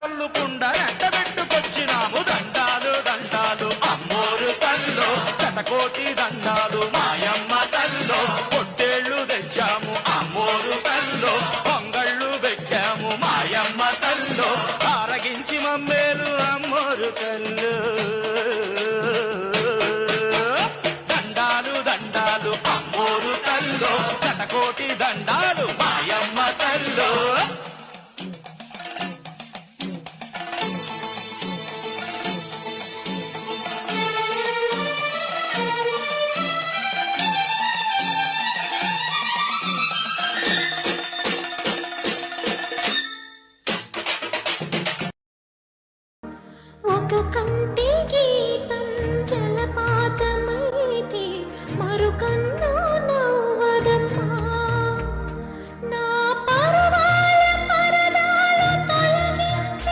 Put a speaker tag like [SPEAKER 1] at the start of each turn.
[SPEAKER 1] కుండ ఎండబెట్టుకొచ్చినాము దండాలు దండాలు అమ్మోరు తల్లో శతకోటి దండాలు మాయమ్మ తల్లో పొట్టేళ్లు తెచ్చాము అమ్మోరు తల్లో పొంగళ్ళు పెట్టాము మాయమ్మ తల్లో ఆరగించి మమ్మేలు అమ్మోరు తల్లు దండాలు దండాలు అమ్మోరు తల్లో శతకోటి దండాలు మాయమ్మ తల్లో
[SPEAKER 2] ఒక కంటి